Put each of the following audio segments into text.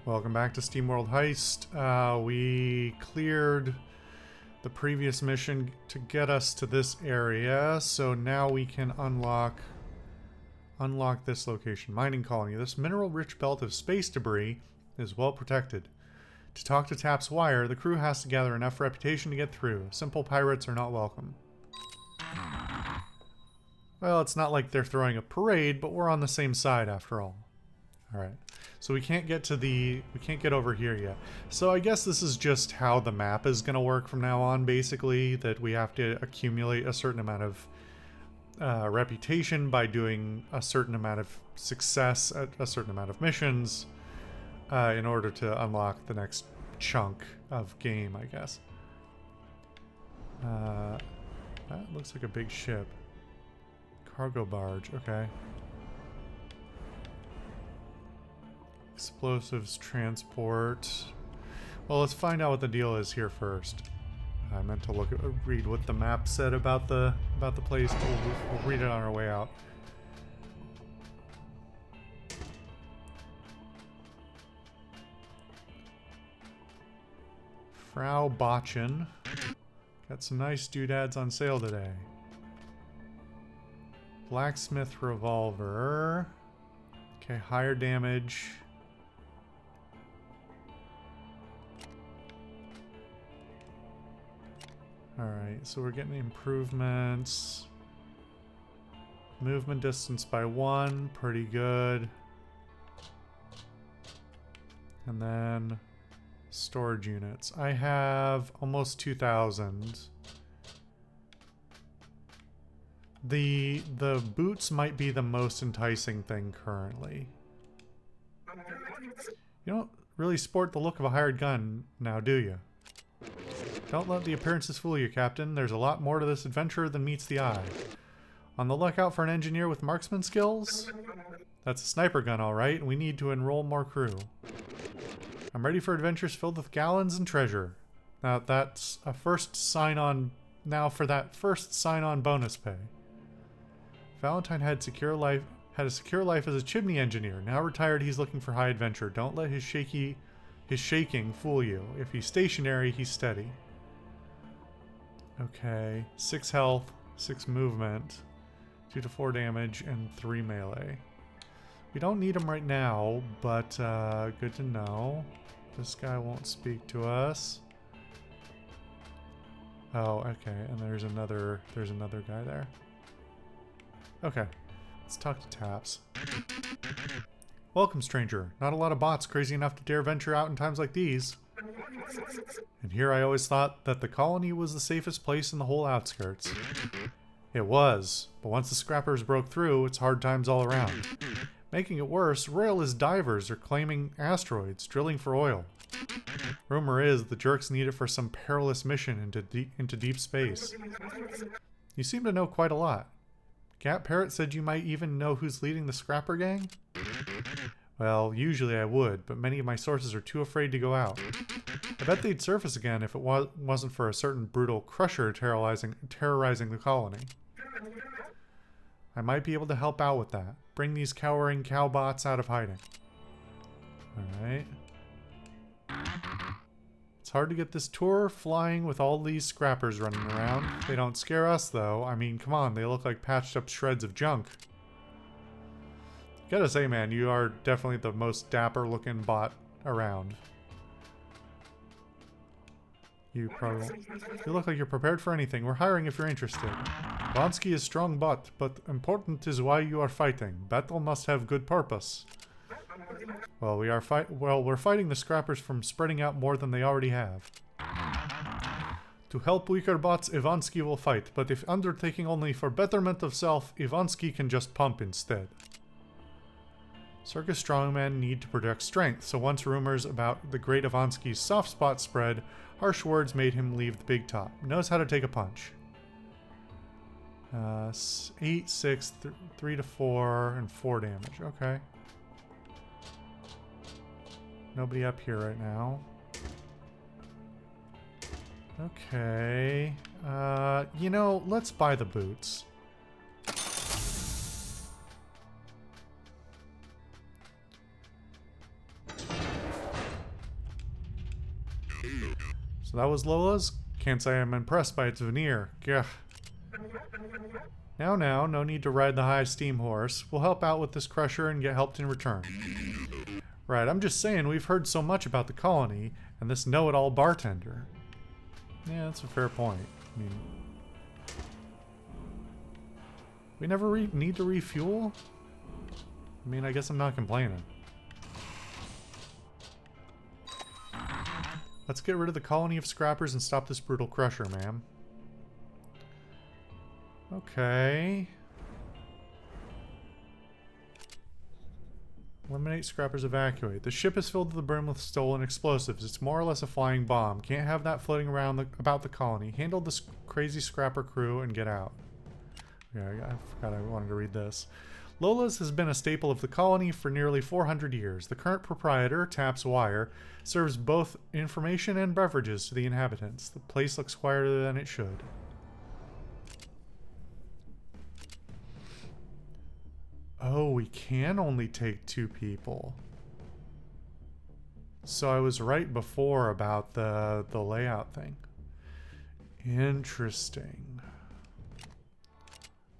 Welcome back to SteamWorld Heist. We cleared the previous mission to get us to this area, so now we can unlock this location. Mining colony. This mineral-rich belt of space debris is well protected. To talk to Tap's wire, the crew has to gather enough reputation to get through. Simple pirates are not welcome. Well, it's not like they're throwing a parade, but we're on the same side after all. Alright. So we can't get over here yet. So I guess this is just how the map is going to work from now on, basically, that we have to accumulate a certain amount of reputation by doing a certain amount of success at a certain amount of missions in order to unlock the next chunk of game, I guess. That looks like a big ship. Cargo barge, okay. Explosives transport. Well, let's find out what the deal is here first. I meant to read what the map said about the place, but we'll read it on our way out. Frau Botchen. Got some nice doodads on sale today. Blacksmith revolver. Okay, higher damage. Alright, so we're getting improvements. Movement distance by 1, pretty good. And then storage units. I have almost 2,000. The boots might be the most enticing thing currently. You don't really sport the look of a hired gun now, do you? Don't let the appearances fool you, Captain. There's a lot more to this adventure than meets the eye. On the lookout for an engineer with marksman skills? That's a sniper gun, all right, and we need to enroll more crew. I'm ready for adventures filled with gallons and treasure. Now that's a first sign-on. Now for that first sign-on bonus pay. Valentine had a secure life as a chimney engineer. Now retired, he's looking for high adventure. Don't let his shaking fool you. If he's stationary, he's steady. Okay, 6 health, 6 movement, 2 to 4 damage, and 3 melee. We don't need him right now, but good to know. This guy won't speak to us. Oh, okay, and there's another guy there. Okay, let's talk to Taps. Welcome, stranger. Not a lot of bots crazy enough to dare venture out in times like these. And here I always thought that the colony was the safest place in the whole outskirts. It was, but once the scrappers broke through, it's hard times all around. Making it worse, royalist divers are claiming asteroids, drilling for oil. Rumor is the jerks need it for some perilous mission into deep space. You seem to know quite a lot. Gat Parrot said you might even know who's leading the scrapper gang? Well, usually I would, but many of my sources are too afraid to go out. I bet they'd surface again if it wasn't for a certain brutal crusher terrorizing the colony. I might be able to help out with that. Bring these cowering cowbots out of hiding. Alright. It's hard to get this tour flying with all these scrappers running around. They don't scare us, though. I mean, come on, they look like patched up shreds of junk. Gotta say, man, you are definitely the most dapper looking bot around. You look like you're prepared for anything. We're hiring if you're interested. Blonsky is strong bot, but important is why you are fighting. Battle must have good purpose. Well, we're fighting the scrappers from spreading out more than they already have. To help weaker bots, Ivansky will fight, but if undertaking only for betterment of self, Ivansky can just pump instead. Circus strongmen need to project strength, so once rumors about the great Ivansky's soft spot spread, harsh words made him leave the big top. Knows how to take a punch. 8, 6, 3 to 4, and 4 damage. Okay. Nobody up here right now. Okay. You know, let's buy the boots. So that was Lola's? Can't say I'm impressed by its veneer. Gah. Now, no need to ride the high steam horse. We'll help out with this crusher and get helped in return. Right, I'm just saying we've heard so much about the colony and this know-it-all bartender. Yeah, that's a fair point. I mean, we never need to refuel? I mean, I guess I'm not complaining. Let's get rid of the colony of scrappers and stop this brutal crusher, ma'am. Okay. Eliminate scrappers, evacuate. The ship is filled to the brim with stolen explosives. It's more or less a flying bomb. Can't have that floating around about the colony. Handle this crazy scrapper crew and get out. Yeah, I forgot I wanted to read this. Lola's has been a staple of the colony for nearly 400 years. The current proprietor, Taps Wire, serves both information and beverages to the inhabitants. The place looks quieter than it should. Oh, we can only take 2 people. So I was right before about the layout thing. Interesting.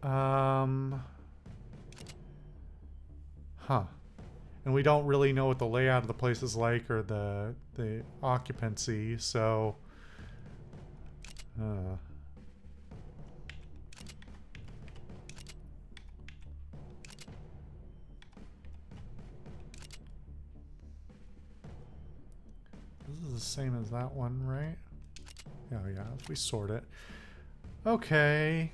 Huh. And we don't really know what the layout of the place is like or the occupancy, so this is the same as that one, right? Oh yeah, if we sort it. Okay.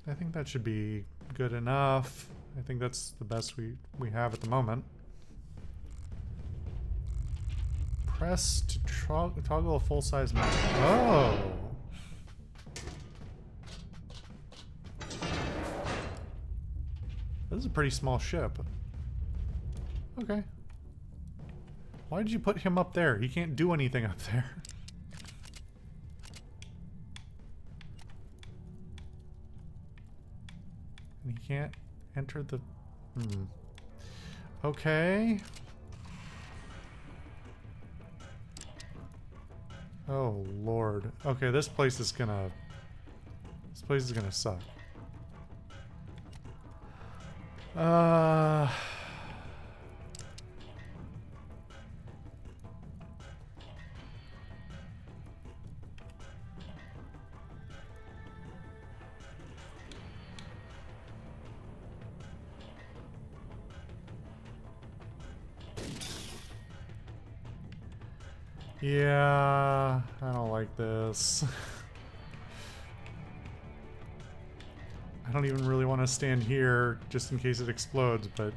I think that should be good enough. I think that's the best we have at the moment. Press to toggle a full-size map. Oh! This is a pretty small ship. Okay. Why did you put him up there? He can't do anything up there. And he can't enter the... Okay. Oh, Lord. Okay, this place is gonna... This place is gonna suck. Yeah, I don't like this. I don't even really want to stand here just in case it explodes, but...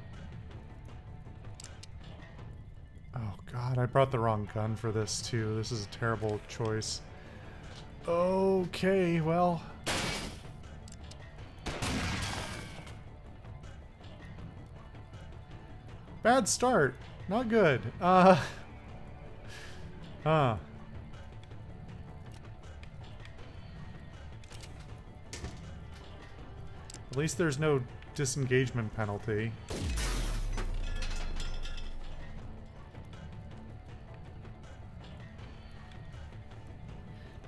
Oh god, I brought the wrong gun for this too. This is a terrible choice. Okay, well... Bad start. Not good. At least there's no disengagement penalty.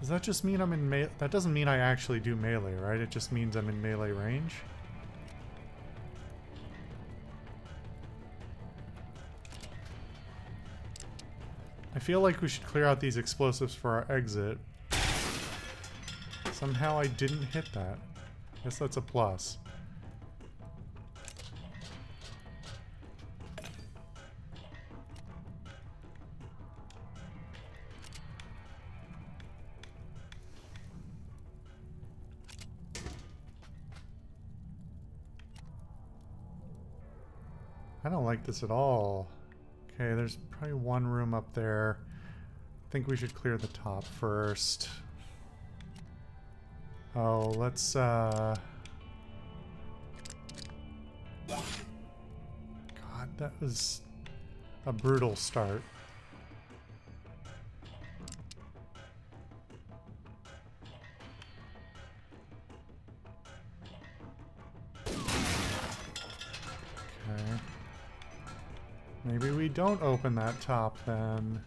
Does that just mean I'm in melee? That doesn't mean I actually do melee, right? It just means I'm in melee range. I feel like we should clear out these explosives for our exit. Somehow I didn't hit that. Guess that's a plus. I don't like this at all. Okay, there's probably one room up there. I think we should clear the top first. Oh, let's, God, that was a brutal start. Okay. Maybe we don't open that top then.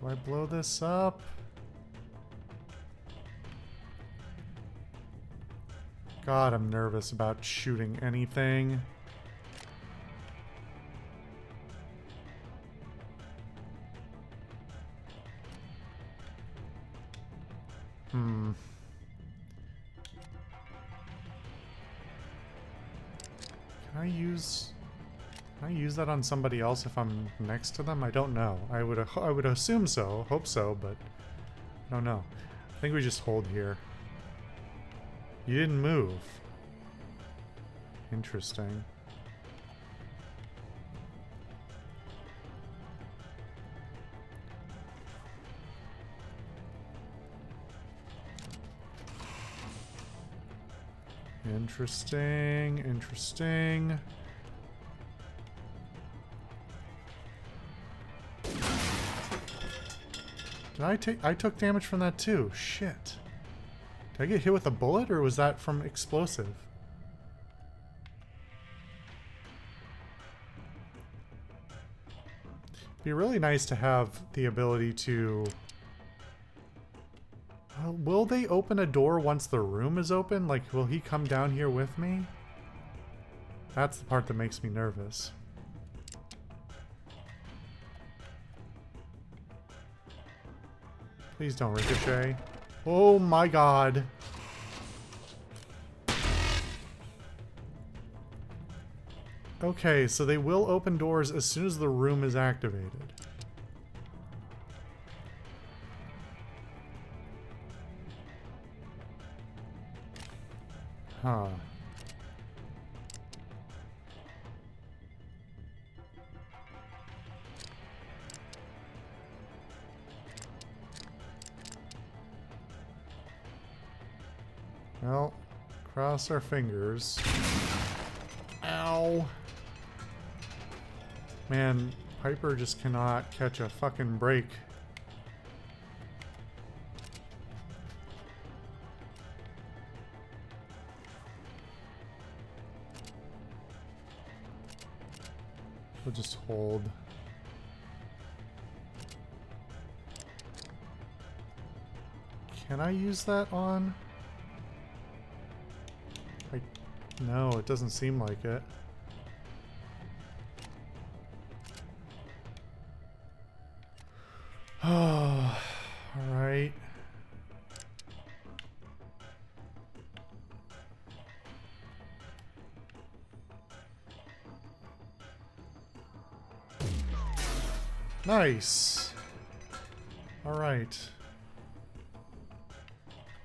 Do I blow this up? God, I'm nervous about shooting anything. Can I use that on somebody else if I'm next to them? I don't know. I would assume so, hope so, but I don't know. I think we just hold here. You didn't move. Interesting. Interesting, interesting. I took damage from that too. Shit. Did I get hit with a bullet or was that from explosive? It'd be really nice to have the ability to... will they open a door once the room is open? Like, will he come down here with me? That's the part that makes me nervous. Please don't ricochet. Oh my god. Okay, so they will open doors as soon as the room is activated. Huh. Well, cross our fingers. Ow. Man, Piper just cannot catch a fucking break. We'll just hold. Can I use that on? No, it doesn't seem like it. Oh, all right. Nice. All right.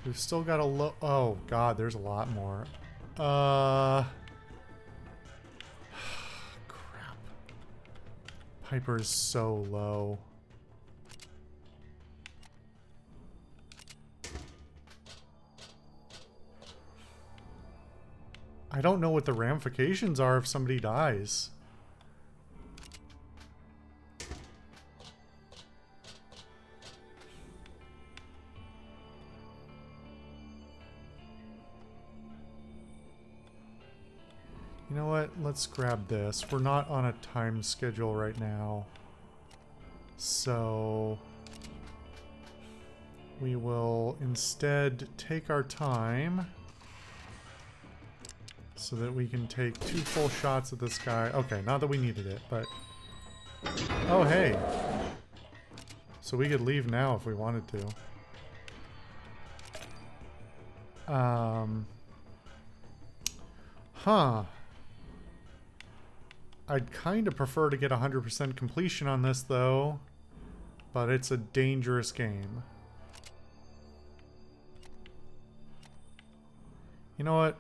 We've still got a low. Oh God, there's a lot more. Crap. Piper is so low. I don't know what the ramifications are if somebody dies. You know what? Let's grab this. We're not on a time schedule right now. So we will instead take our time so that we can take 2 full shots at this guy. Okay, not that we needed it, but... Oh, hey! So we could leave now if we wanted to. Huh. I'd kind of prefer to get 100% completion on this, though. But it's a dangerous game. You know what?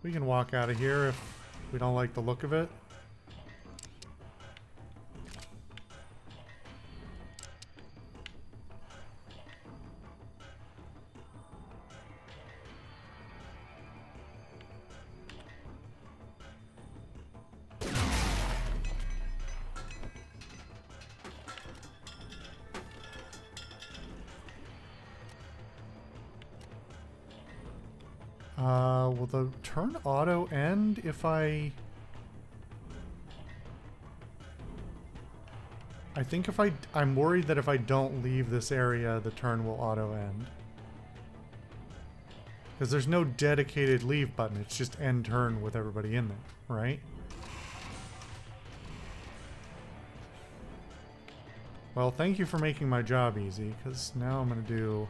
We can walk out of here if we don't like the look of it. Will the turn auto end if I... I think if I'm worried that if I don't leave this area, the turn will auto end. Because there's no dedicated leave button, it's just end turn with everybody in there, right? Well, thank you for making my job easy, because now I'm going to do...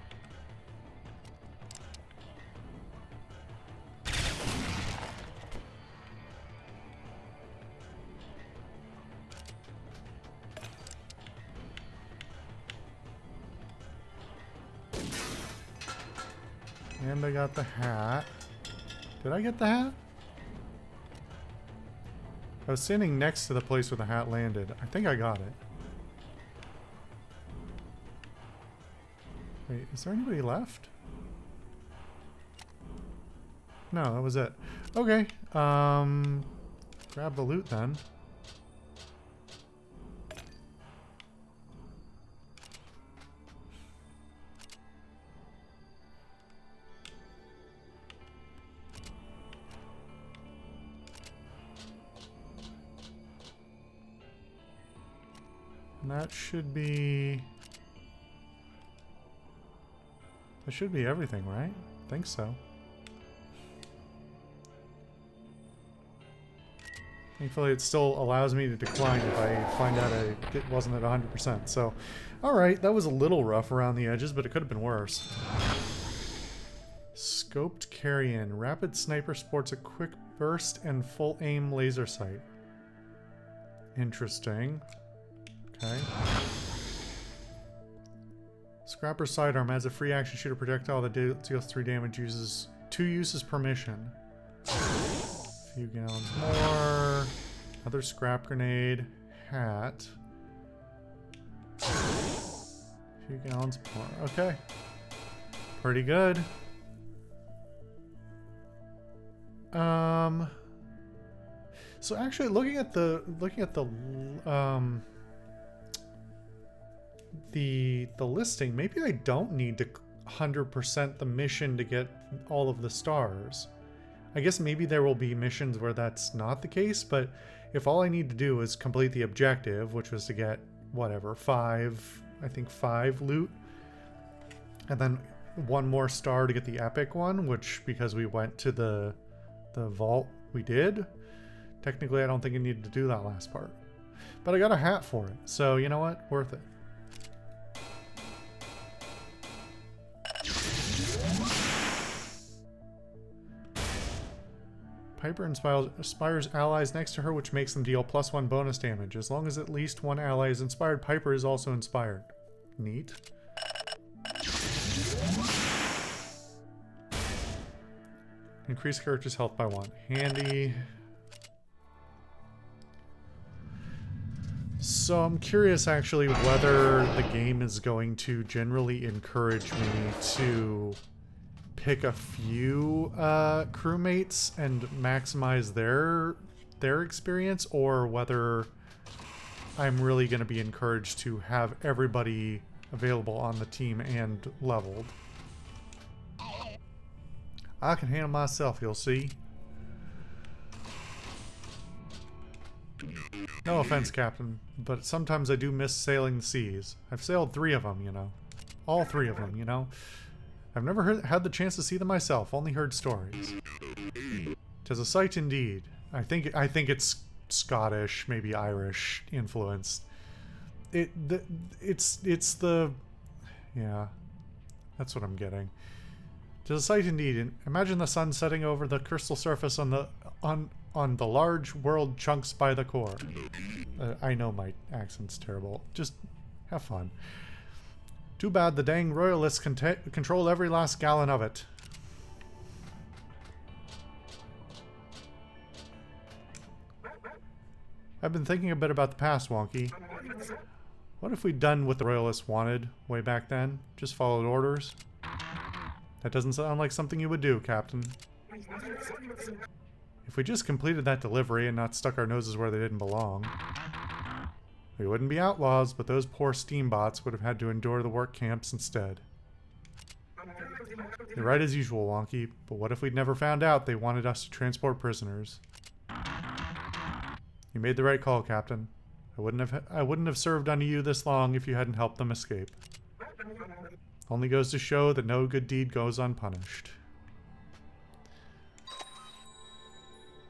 And I got the hat. Did I get the hat? I was standing next to the place where the hat landed. I think I got it. Wait, is there anybody left? No, that was it. Okay, grab the loot then. And that should be... That should be everything, right? I think so. Thankfully, it still allows me to decline if I find out it wasn't at 100%. So, alright, that was a little rough around the edges, but it could have been worse. Scoped carry-in. Rapid sniper sports a quick burst and full aim laser sight. Interesting. Okay. Scrapper sidearm adds a free action shooter projectile that deals 3 damage, uses 2 uses per mission. A few gallons more. Another scrap grenade. Hat. A few gallons more. Okay. Pretty good. So actually looking at the listing, maybe I don't need to 100% the mission to get all of the stars. I guess maybe there will be missions where that's not the case, but if all I need to do is complete the objective, which was to get whatever, 5 loot, and then 1 more star to get the epic one, which because we went to the vault we did, technically I don't think I needed to do that last part. But I got a hat for it, so you know what? Worth it. Piper inspires allies next to her, which makes them deal +1 bonus damage. As long as at least 1 ally is inspired, Piper is also inspired. Neat. Increase character's health by 1. Handy. So I'm curious actually whether the game is going to generally encourage me to pick a few crewmates and maximize their experience, or whether I'm really going to be encouraged to have everybody available on the team and leveled. I can handle myself, you'll see. No offense, Captain, but sometimes I do miss sailing the seas. I've sailed 3 of them, you know. All 3 of them, you know. I've never had the chance to see them myself, only heard stories. 'Tis a sight indeed. I think it's Scottish, maybe Irish influenced. It's the yeah, that's what I'm getting. 'Tis a sight indeed. Imagine the sun setting over the crystal surface on the large world chunks by the core. I know my accent's terrible. Just have fun. Too bad the dang royalists control every last gallon of it. I've been thinking a bit about the past, Wonky. What if we'd done what the royalists wanted way back then? Just followed orders? That doesn't sound like something you would do, Captain. If we just completed that delivery and not stuck our noses where they didn't belong. We wouldn't be outlaws, but those poor steambots would have had to endure the work camps instead. You're right as usual, Wonky, but what if we'd never found out they wanted us to transport prisoners? You made the right call, Captain. I wouldn't have served under you this long if you hadn't helped them escape. Only goes to show that no good deed goes unpunished.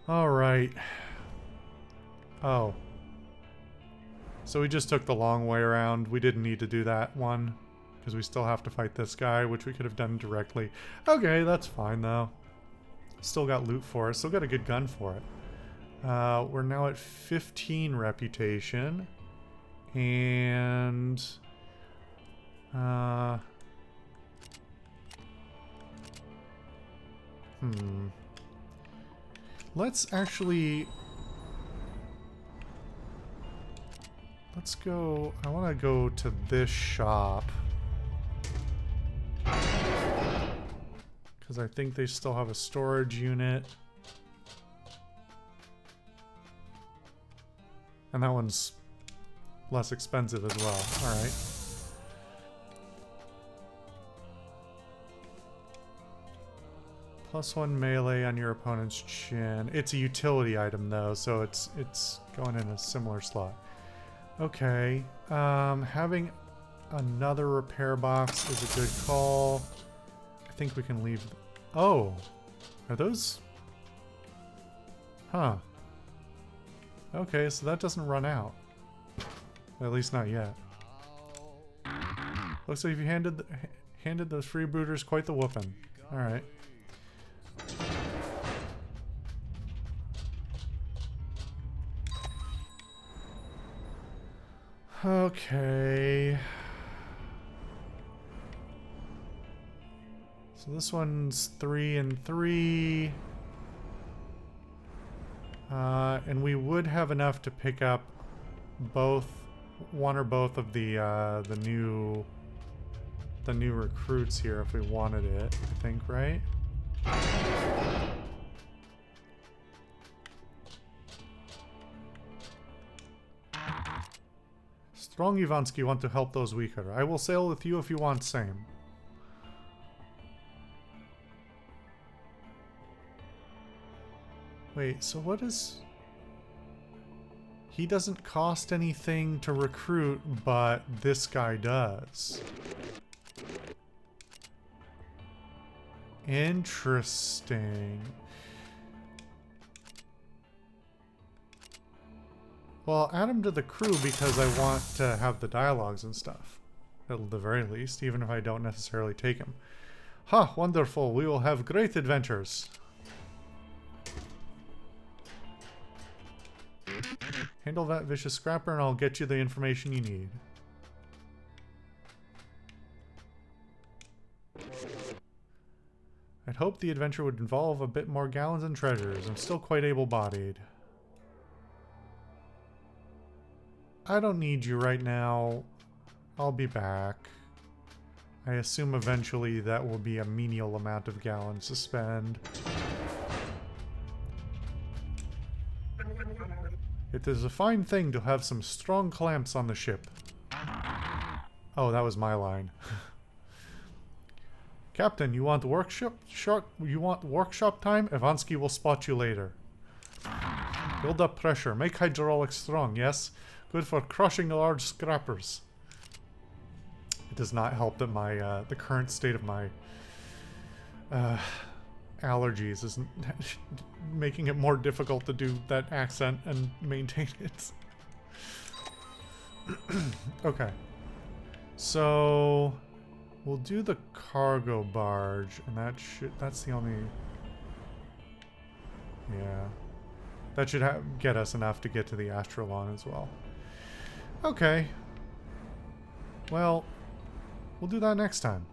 Alright. Oh. So we just took the long way around. We didn't need to do that one. Because we still have to fight this guy, which we could have done directly. Okay, that's fine though. Still got loot for it. Still got a good gun for it. We're now at 15 reputation. And... Let's actually... Let's go... I want to go to this shop. Because I think they still have a storage unit. And that one's less expensive as well. Alright. +1 melee on your opponent's chin. It's a utility item though, so it's going in a similar slot. Okay. Having another repair box is a good call. I think we can leave... Oh! Are those... Huh. Okay, so that doesn't run out. At least not yet. Looks like you handed those freebooters quite the whooping. Alright. Okay. So this one's 3 and 3. And we would have enough to pick up both, one or both of the new recruits here if we wanted it, I think, right? Strong Ivansky want to help those weaker. I will sail with you if you want same. Wait, so what is... He doesn't cost anything to recruit, but this guy does. Interesting. Well, add him to the crew because I want to have the dialogues and stuff. At the very least, even if I don't necessarily take him. Ha! Wonderful! We will have great adventures! Handle that vicious scrapper and I'll get you the information you need. I'd hoped the adventure would involve a bit more gallons and treasures. I'm still quite able-bodied. I don't need you right now. I'll be back. I assume eventually that will be a menial amount of gallons to spend. It is a fine thing to have some strong clamps on the ship. Oh, that was my line. Captain, you want workshop time? Ivansky will spot you later. Build up pressure. Make hydraulics strong, yes? Good for crushing the large scrappers. It does not help that my the current state of my allergies is making it more difficult to do that accent and maintain it. Okay. So we'll do the cargo barge, and that's the only... Yeah. That should get us enough to get to the Astrolon as well. Okay. Well, we'll do that next time.